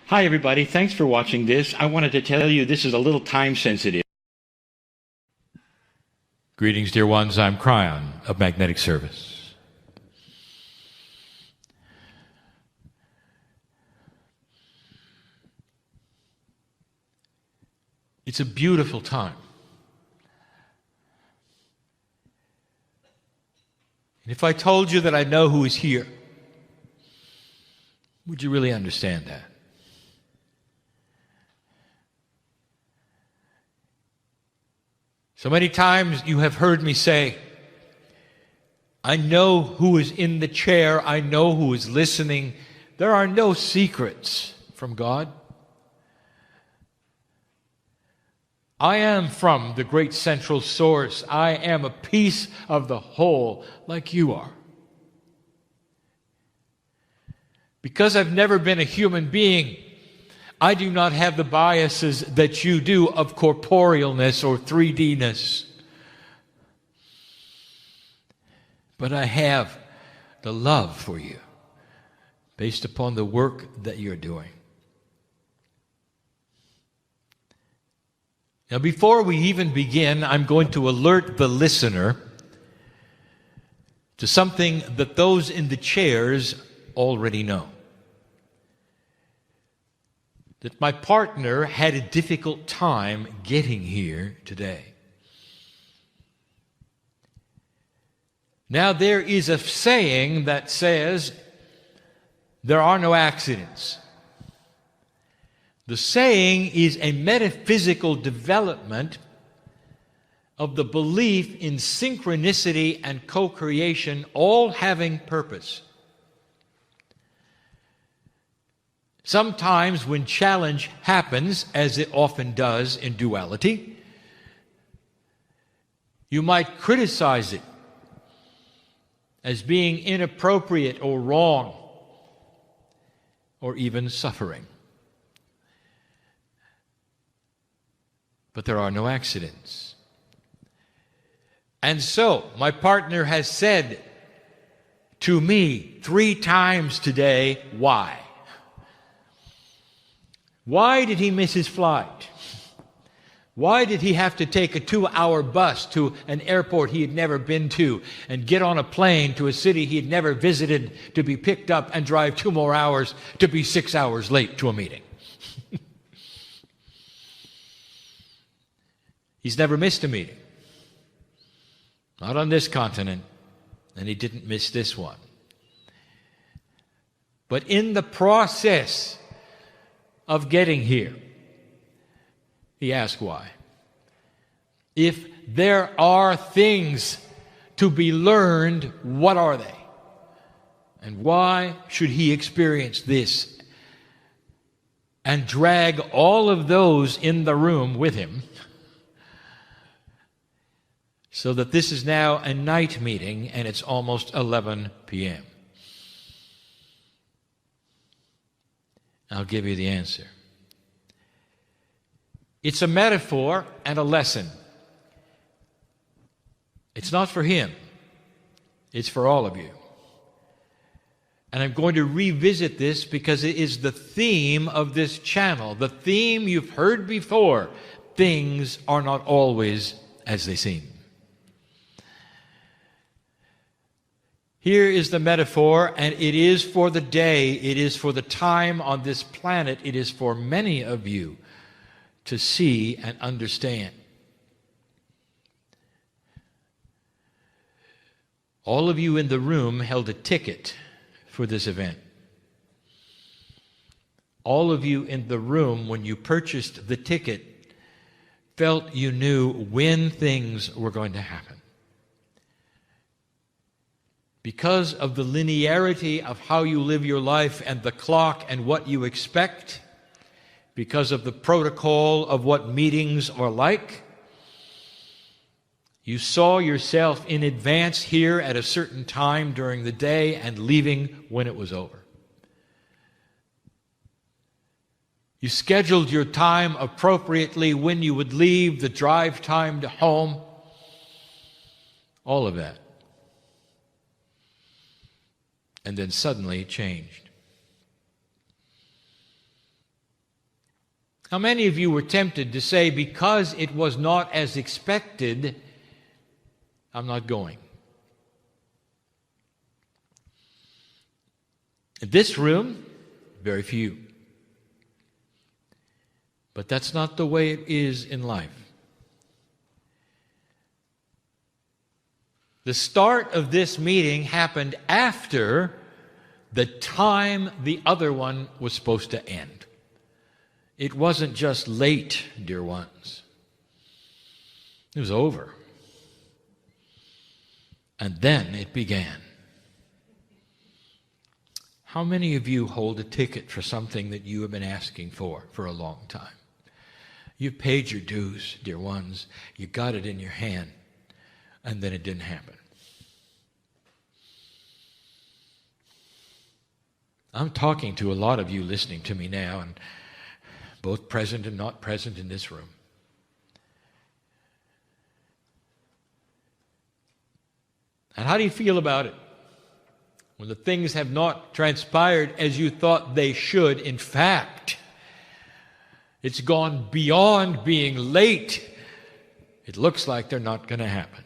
Hi, everybody. Thanks for watching this. I wanted to tell you this is a little time sensitive. Greetings, dear ones. I'm Kryon of Magnetic Service. It's a beautiful time. And if I told you that I know who is here, would you really understand that? So many times you have heard me say, I know who is in the chair, I know who is listening. There are no secrets from God. I am from the great central source. I am a piece of the whole, like you are. Because I've never been a human being, I do not have the biases that you do of corporealness or 3D-ness. But I have the love for you based upon the work that you're doing. Now, before we even begin, I'm going to alert the listener to something that those in the chairs already know. That my partner had a difficult time getting here today. Now, there is a saying that says, there are no accidents. The saying is a metaphysical development of the belief in synchronicity and co-creation, all having purpose. Sometimes when challenge happens, as it often does in duality, you might criticize it as being inappropriate or wrong, or even suffering. But there are no accidents. And so, my partner has said to me 3 times today, why? Why did he miss his flight? Why did he have to take a 2-hour bus to an airport he had never been to and get on a plane to a city he had never visited to be picked up and drive 2 more hours to be 6 hours late to a meeting? He's never missed a meeting. Not on this continent, and he didn't miss this one. But in the process of getting here, he asked why. If there are things to be learned, what are they? And why should he experience this and drag all of those in the room with him so that this is now a night meeting and it's almost 11 p.m.? I'll give you the answer. It's a metaphor and a lesson. It's not for him. It's for all of you. And I'm going to revisit this because it is the theme of this channel. The theme you've heard before. Things are not always as they seem. Here is the metaphor, and it is for the day, it is for the time on this planet, it is for many of you to see and understand. All of you in the room held a ticket for this event. All of you in the room, when you purchased the ticket, felt you knew when things were going to happen. Because of the linearity of how you live your life and the clock and what you expect, because of the protocol of what meetings are like, you saw yourself in advance here at a certain time during the day and leaving when it was over. You scheduled your time appropriately when you would leave, the drive time to home, all of that. And then suddenly it changed. How many of you were tempted to say, because it was not as expected, I'm not going? In this room, very few. But that's not the way it is in life. The start of this meeting happened after the time the other one was supposed to end. It wasn't just late, dear ones. It was over. And then it began. How many of you hold a ticket for something that you have been asking for a long time? You've paid your dues, dear ones. You got it in your hand, and then it didn't happen. I'm talking to a lot of you listening to me now, and both present and not present in this room. And how do you feel about it when the things have not transpired as you thought they should? In fact, it's gone beyond being late. It looks like they're not going to happen.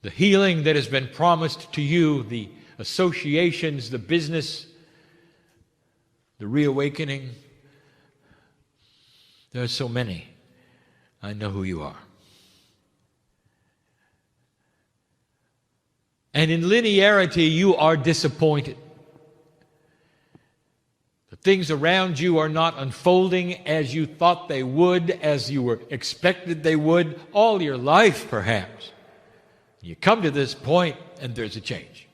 The healing that has been promised to you, the associations, the business, the reawakening. There are so many. I know who you are. And in linearity, you are disappointed. The things around you are not unfolding as you thought they would, as you were expected they would, all your life perhaps. You come to this point and there's a change.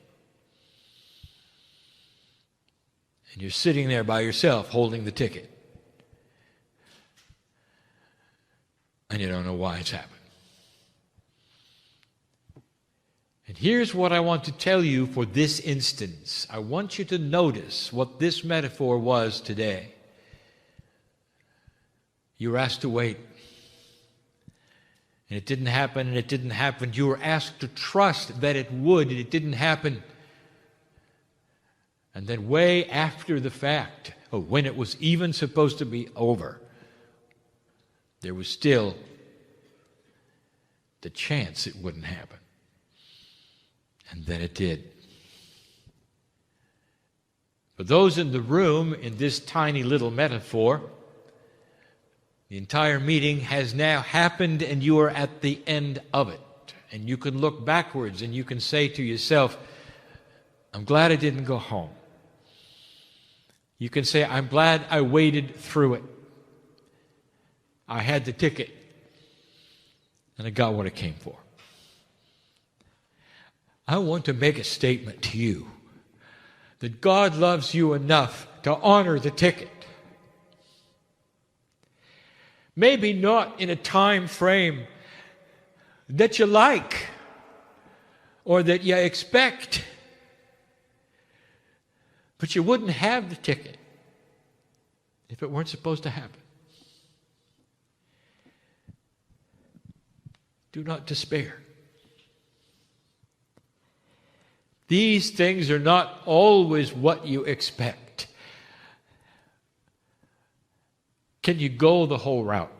And you're sitting there by yourself holding the ticket. And you don't know why it's happened. And here's what I want to tell you for this instance. I want you to notice what this metaphor was today. You were asked to wait. And it didn't happen, and it didn't happen. You were asked to trust that it would, and it didn't happen. And then way after the fact, when it was even supposed to be over, there was still the chance it wouldn't happen. And then it did. For those in the room, in this tiny little metaphor, the entire meeting has now happened and you are at the end of it. And you can look backwards and you can say to yourself, I'm glad I didn't go home. You can say, I'm glad I waited through it. I had the ticket and I got what I came for. I want to make a statement to you that God loves you enough to honor the ticket. Maybe not in a time frame that you like or that you expect, but you wouldn't have the ticket if it weren't supposed to happen. Do not despair. These things are not always what you expect. Can you go the whole route?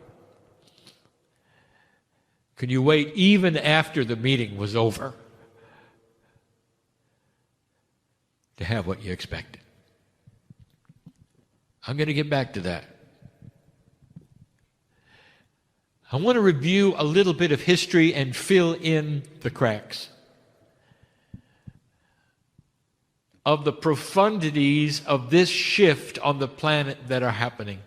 Can you wait even after the meeting was over to have what you expected? I'm going to get back to that. I want to review a little bit of history and fill in the cracks of the profundities of this shift on the planet that are happening.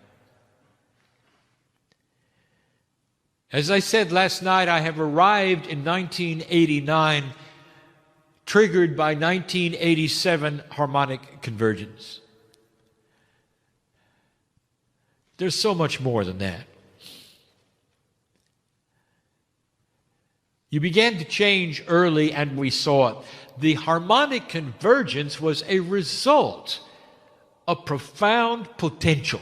As I said last night, I have arrived in 1989, triggered by 1987 harmonic convergence. There's so much more than that. You began to change early, and we saw it. The harmonic convergence was a result of profound potential.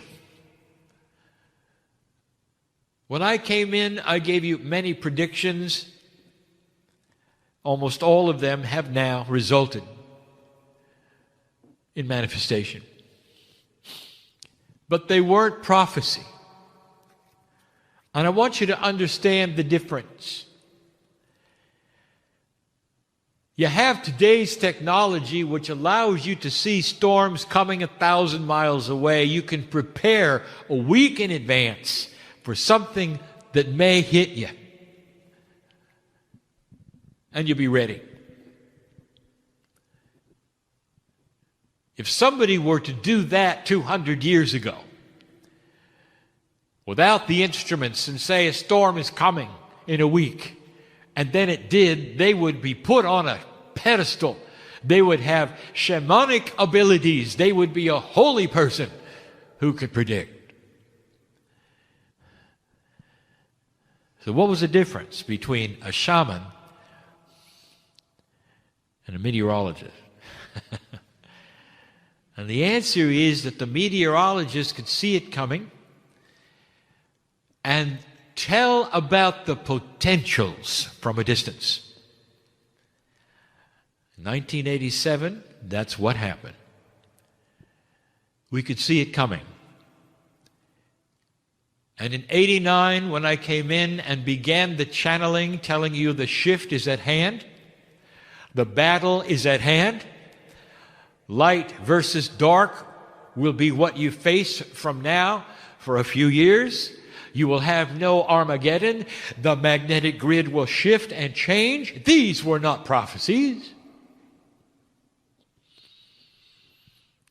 When I came in, I gave you many predictions. Almost all of them have now resulted in manifestation. but they weren't prophecy. And I want you to understand the difference. You have today's technology which allows you to see storms coming 1,000 miles away. You can prepare a week in advance for something that may hit you. And you'll be ready. If somebody were to do that 200 years ago, without the instruments, and say a storm is coming in a week, and then it did, they would be put on a pedestal. They would have shamanic abilities. They would be a holy person who could predict. So what was the difference between a shaman and a meteorologist? And the answer is that the meteorologist could see it coming and tell about the potentials from a distance. In 1987, that's what happened. We could see it coming. And in 89, when I came in and began the channeling, telling you the shift is at hand, the battle is at hand, light versus dark will be what you face from now for a few years. You will have no Armageddon. The magnetic grid will shift and change. These were not prophecies.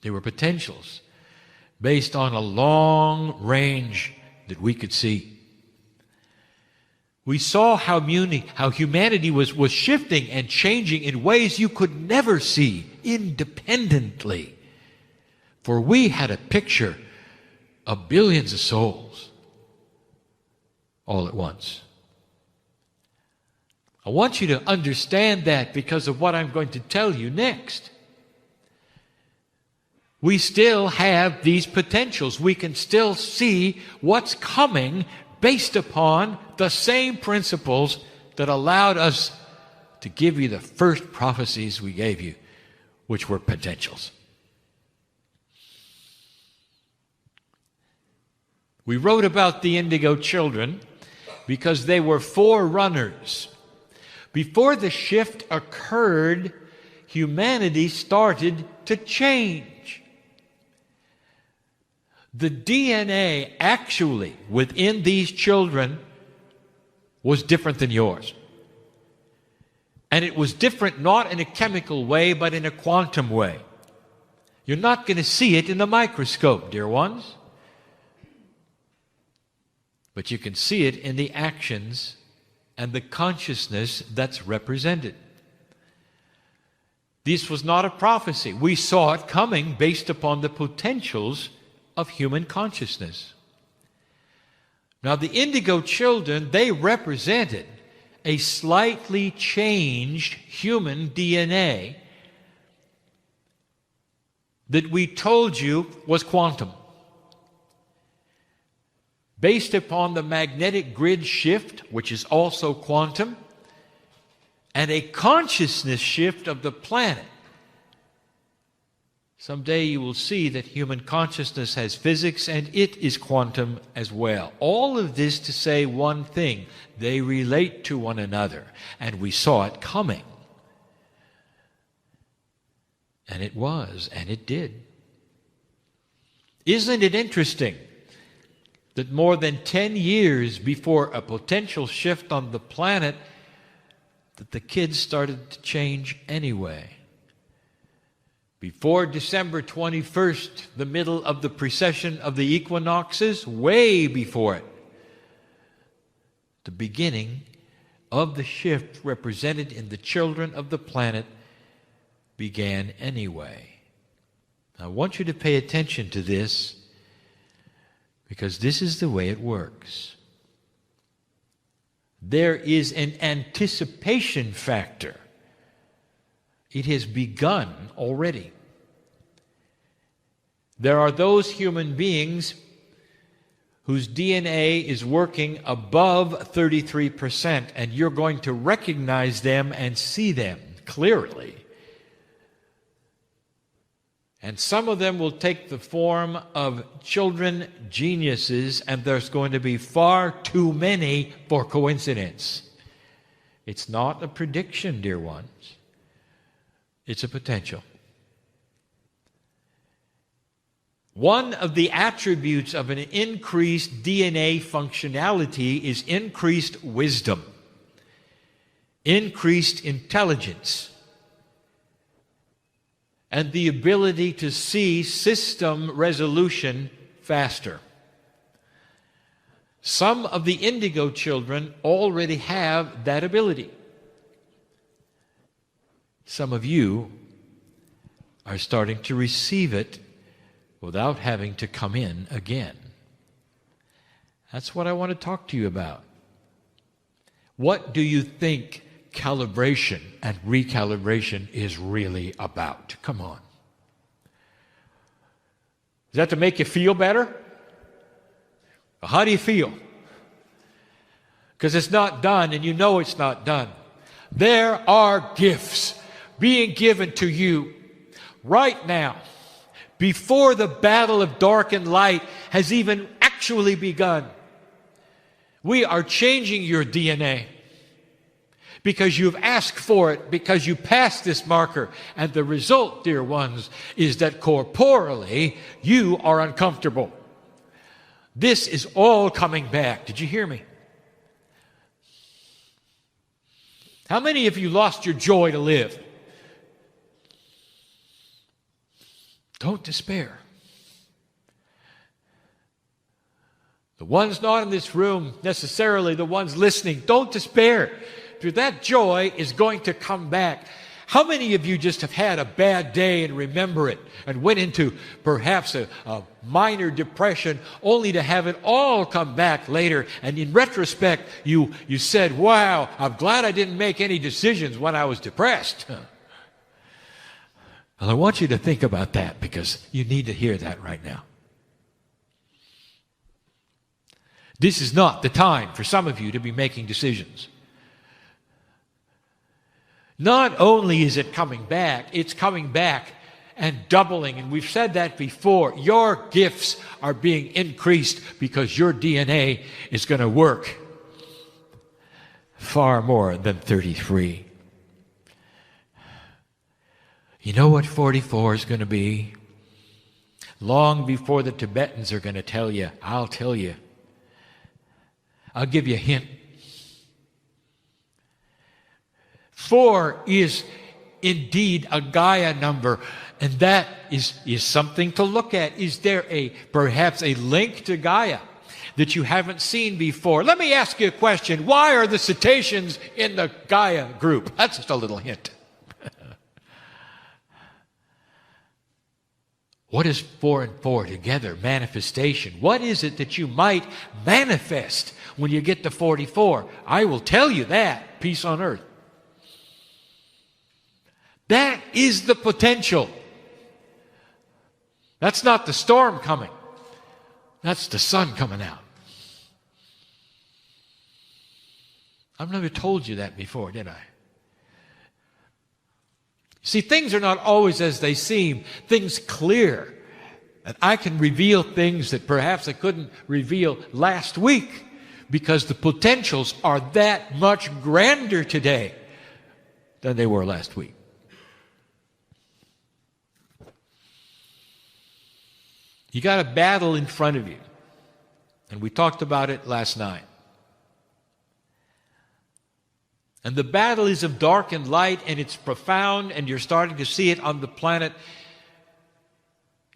They were potentials based on a long range that we could see. We saw how humanity was shifting and changing in ways you could never see independently. For we had a picture of billions of souls all at once. I want you to understand that because of what I'm going to tell you next. We still have these potentials. We can still see what's coming based upon the same principles that allowed us to give you the first prophecies we gave you, which were potentials. We wrote about the indigo children because they were forerunners. Before the shift occurred, humanity started to change. The DNA actually within these children was different than yours. And it was different not in a chemical way, but in a quantum way. You're not going to see it in the microscope, dear ones. But you can see it in the actions and the consciousness that's represented. This was not a prophecy. We saw it coming based upon the potentials of human consciousness. Now, the indigo children, they represented a slightly changed human DNA that we told you was quantum. Based upon the magnetic grid shift, which is also quantum, and a consciousness shift of the planet. Someday you will see that human consciousness has physics and it is quantum as well. All of this to say one thing: they relate to one another, and we saw it coming. And it was, and it did. Isn't it interesting that more than 10 years before a potential shift on the planet, that the kids started to change anyway? Before December 21st, the middle of the precession of the equinoxes, way before it, the beginning of the shift represented in the children of the planet began anyway. I want you to pay attention to this, because this is the way it works. There is an anticipation factor. It has begun already. There are those human beings whose DNA is working above 33%, and you're going to recognize them and see them clearly. And some of them will take the form of children geniuses, and there's going to be far too many for coincidence. It's not a prediction, dear ones. It's a potential. One of the attributes of an increased DNA functionality is increased wisdom, increased intelligence, and the ability to see system resolution faster. Some of the indigo children already have that ability. Some of you are starting to receive it without having to come in again. That's what I want to talk to you about. What do you think calibration and recalibration is really about? Come on. Is that to make you feel better? How do you feel? Because it's not done, and you know it's not done. There are gifts being given to you right now, before the battle of dark and light has even actually begun. We are changing your DNA because you've asked for it, because you passed this marker. And the result, dear ones, is that corporally you are uncomfortable. This is all coming back. Did you hear me? How many of you lost your joy to live? Don't despair. The ones not in this room, necessarily the ones listening, don't despair. Because that joy is going to come back. How many of you just have had a bad day and remember it and went into perhaps a minor depression only to have it all come back later, and in retrospect you said, wow, I'm glad I didn't make any decisions when I was depressed. Well, I want you to think about that, because you need to hear that right now. This is not the time for some of you to be making decisions. Not only is it coming back, it's coming back and doubling. And we've said that before. Your gifts are being increased because your DNA is going to work far more than 33. You know what 44 is going to be? Long before the Tibetans are going to tell you, I'll tell you. I'll give you a hint. 4 is indeed a Gaia number, and that is something to look at. Is there perhaps a link to Gaia that you haven't seen before? Let me ask you a question. Why are the cetaceans in the Gaia group? That's just a little hint. What is 4 and 4 together? Manifestation. What is it that you might manifest when you get to 44? I will tell you that. Peace on earth. That is the potential. That's not the storm coming. That's the sun coming out. I've never told you that before, did I? See, things are not always as they seem. Things clear. And I can reveal things that perhaps I couldn't reveal last week, because the potentials are that much grander today than they were last week. You got a battle in front of you. And we talked about it last night. And the battle is of dark and light, and it's profound, and you're starting to see it on the planet.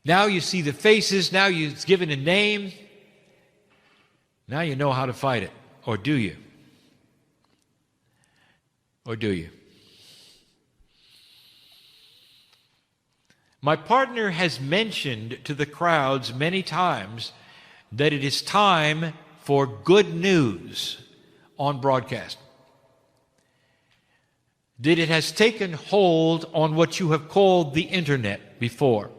Now you see the faces, now it's given a name. Now you know how to fight it. Or do you? Or do you? My partner has mentioned to the crowds many times that it is time for good news on broadcast. That it has taken hold on what you have called the internet before.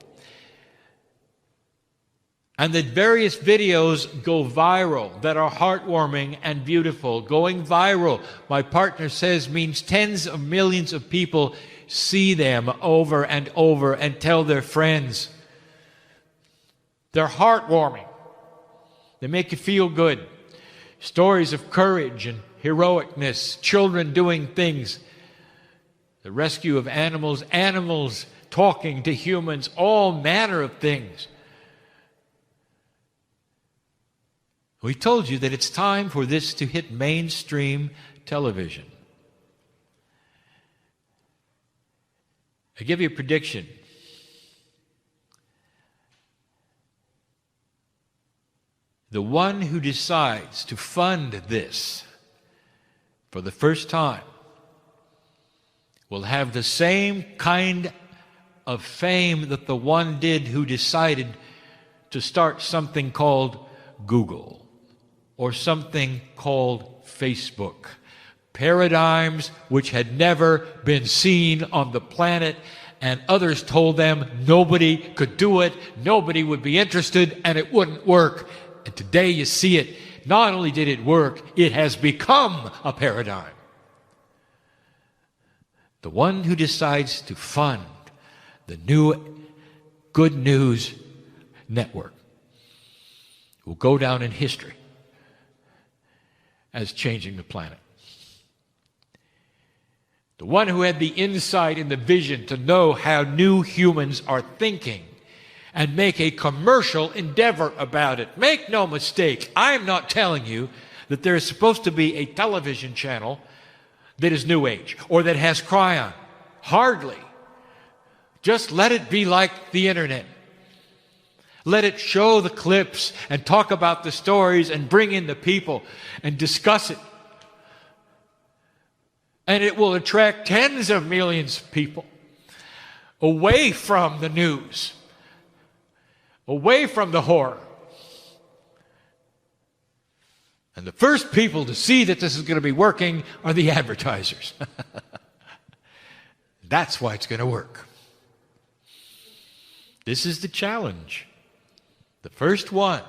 And that various videos go viral that are heartwarming and beautiful. Going viral, my partner says, means tens of millions of people see them over and over and tell their friends. They're heartwarming. They make you feel good. Stories of courage and heroicness, children doing things, the rescue of animals, animals talking to humans, all manner of things. We told you that it's time for this to hit mainstream television. I give you a prediction. The one who decides to fund this for the first time will have the same kind of fame that the one did who decided to start something called Google or something called Facebook. Paradigms which had never been seen on the planet, and others told them nobody could do it, nobody would be interested, and it wouldn't work. And today you see it. Not only did it work, it has become a paradigm. The one who decides to fund the new Good News Network will go down in history as changing the planet. The one who had the insight and the vision to know how new humans are thinking and make a commercial endeavor about it. Make no mistake, I'm not telling you that there is supposed to be a television channel that is New Age or that has Kryon. Hardly. Just let it be like the internet. Let it show the clips and talk about the stories and bring in the people and discuss it. And it will attract tens of millions of people away from the news, away from the horror. And the first people to see that this is going to be working are the advertisers. That's why it's going to work. This is the challenge. The first one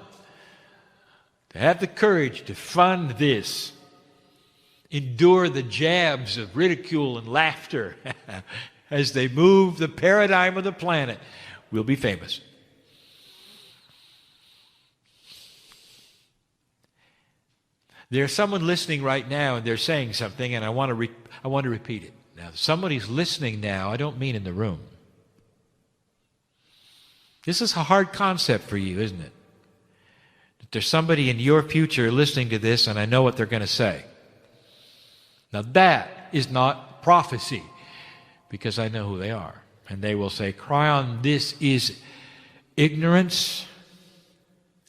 to have the courage to fund this, endure the jabs of ridicule and laughter as they move the paradigm of the planet, will be famous. There's someone listening right now and they're saying something, and I want to repeat it. Now, if somebody's listening now, I don't mean in the room. This is a hard concept for you, isn't it? That there's somebody in your future listening to this, and I know what they're going to say. Now, that is not prophecy, because I know who they are. And they will say, Kryon, this is ignorance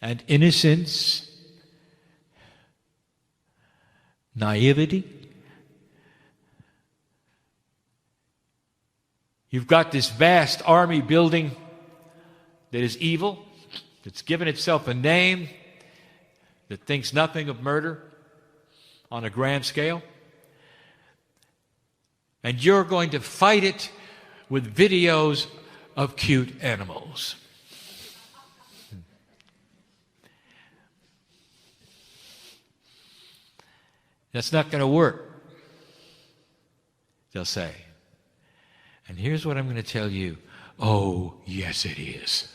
and innocence, naivety. You've got this vast army building that is evil, that's given itself a name, that thinks nothing of murder on a grand scale. And you're going to fight it with videos of cute animals. That's not going to work, they'll say. And here's what I'm going to tell you. Oh, yes, it is.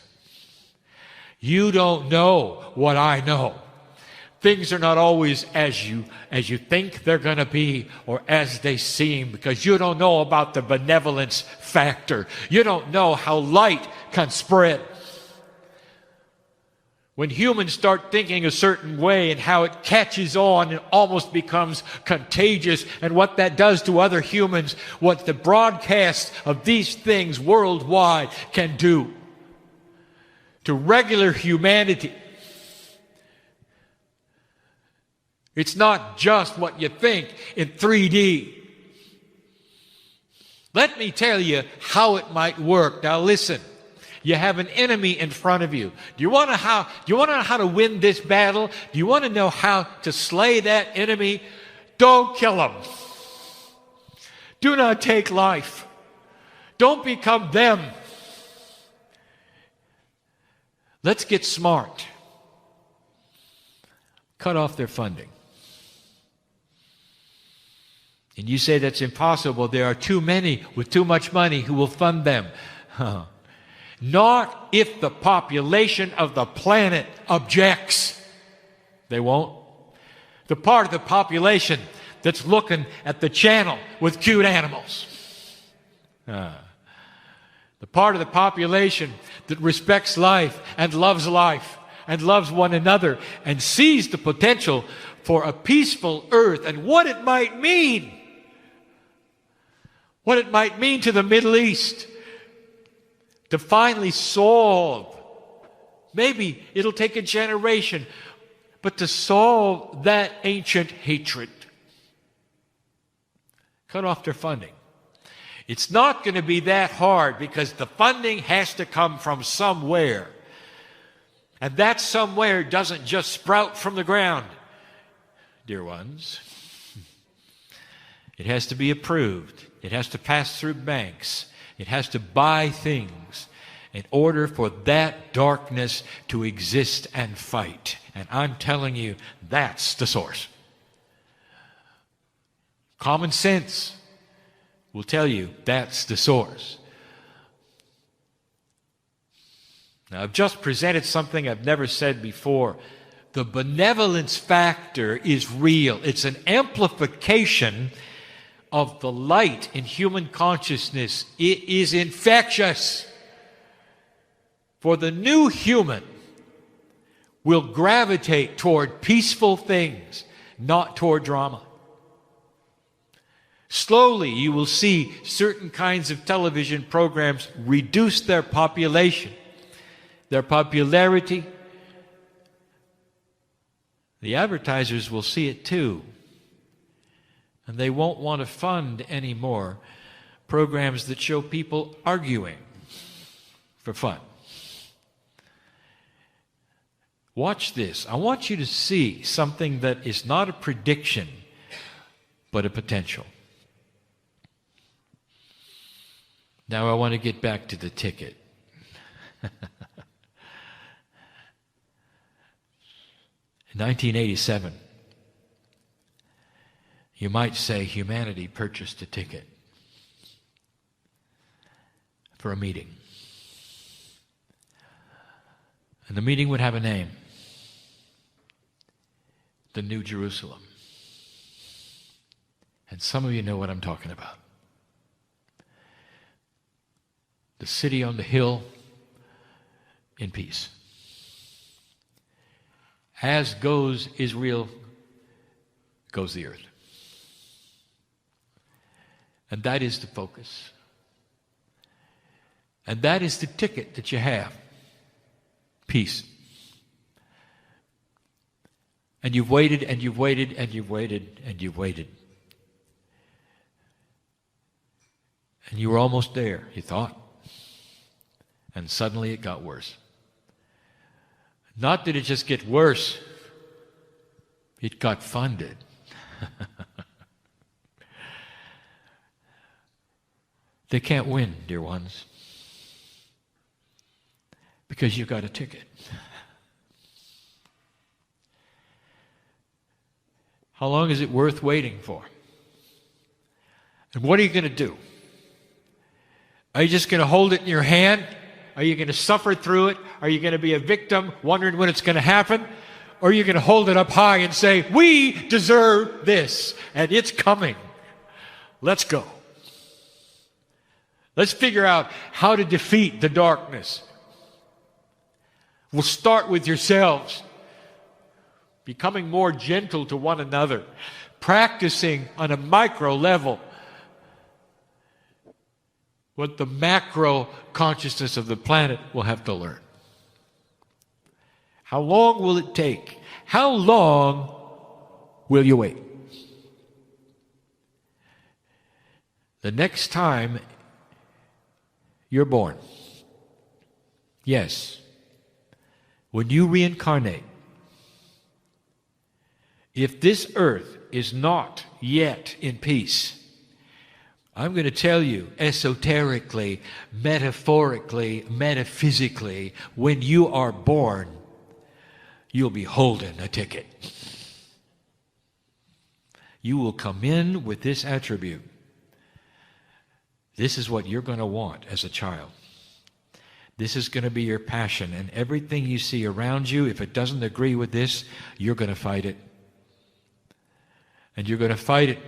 You don't know what I know. Things are not always as you think they're going to be or as they seem, because you don't know about the benevolence factor. You don't know how light can spread. When humans start thinking a certain way and how it catches on and almost becomes contagious, and what that does to other humans, what the broadcast of these things worldwide can do to regular humanity. It's not just what you think in 3D. Let me tell you how it might work. Now listen. You have an enemy in front of you. Do you want to know how to win this battle? Do you want to know how to slay that enemy? Don't kill him. Do not take life. Don't become them. Let's get smart. Cut off their funding. And you say that's impossible. There are too many with too much money who will fund them. Not if the population of the planet objects. They won't. The part of the population that's looking at the channel with cute animals. The part of the population that respects life and loves one another and sees the potential for a peaceful earth and what it might mean. What it might mean to the Middle East to finally solve. Maybe it'll take a generation, but to solve that ancient hatred. Cut off their funding. It's not going to be that hard because the funding has to come from somewhere. And that somewhere doesn't just sprout from the ground, dear ones. It has to be approved. It has to pass through banks. It has to buy things in order for that darkness to exist and fight. And I'm telling you, that's the source. Common sense will tell you that's the source. Now, I've just presented something I've never said before. The benevolence factor is real. It's an amplification of the light in human consciousness. It is infectious. For the new human will gravitate toward peaceful things, not toward drama. Slowly, you will see certain kinds of television programs reduce their population, their popularity. The advertisers will see it too. And they won't want to fund anymore programs that show people arguing for fun. Watch this. I want you to see something that is not a prediction, but a potential. Now I want to get back to the ticket. In 1987, you might say humanity purchased a ticket for a meeting. And the meeting would have a name. The New Jerusalem. And some of you know what I'm talking about. The city on the hill in peace. As goes Israel, goes the earth. And that is the focus. And that is the ticket that you have. Peace. And you've waited, and you've waited, and you've waited, and you've waited. And you were almost there, you thought. And suddenly it got worse. Not did it just get worse, it got funded. They can't win, dear ones, because you got a ticket. How long is it worth waiting for? And what are you going to do? Are you just going to hold it in your hand? Are you going to suffer through it? Are you going to be a victim wondering when it's going to happen? Or are you going to hold it up high and say, we deserve this, and it's coming. Let's go. Let's figure out how to defeat the darkness. We'll start with yourselves, becoming more gentle to one another, practicing on a micro level what the macro consciousness of the planet will have to learn. How long will it take? How long will you wait? The next time you're born, yes, when you reincarnate, if this earth is not yet in peace, I'm going to tell you esoterically, metaphorically, metaphysically, when you are born, you'll be holding a ticket. you will come in with this attribute. This is what you're going to want as a child. This is going to be your passion, and everything you see around you, if it doesn't agree with this, you're going to fight it. And you're going to fight it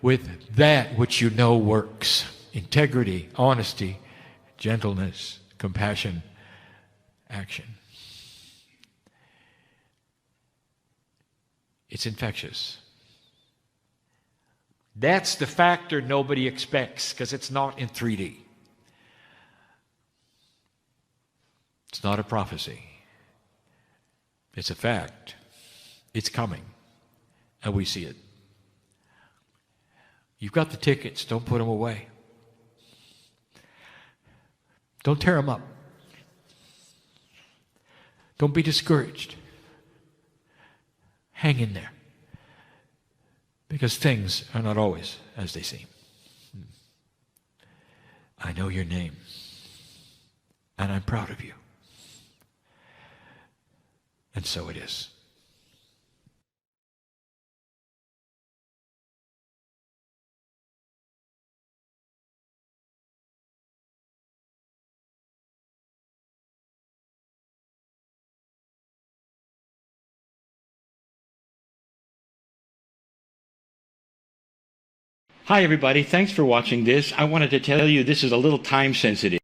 with that which you know works. Integrity, honesty, gentleness, compassion, action. It's infectious. That's the factor nobody expects, because it's not in 3D. It's not a prophecy. It's a fact. It's coming. And we see it. You've got the tickets. Don't put them away. Don't tear them up. Don't be discouraged. Hang in there. Because things are not always as they seem. I know your name. And I'm proud of you. And so it is. Hi, everybody. Thanks for watching this. I wanted to tell you this is a little time sensitive.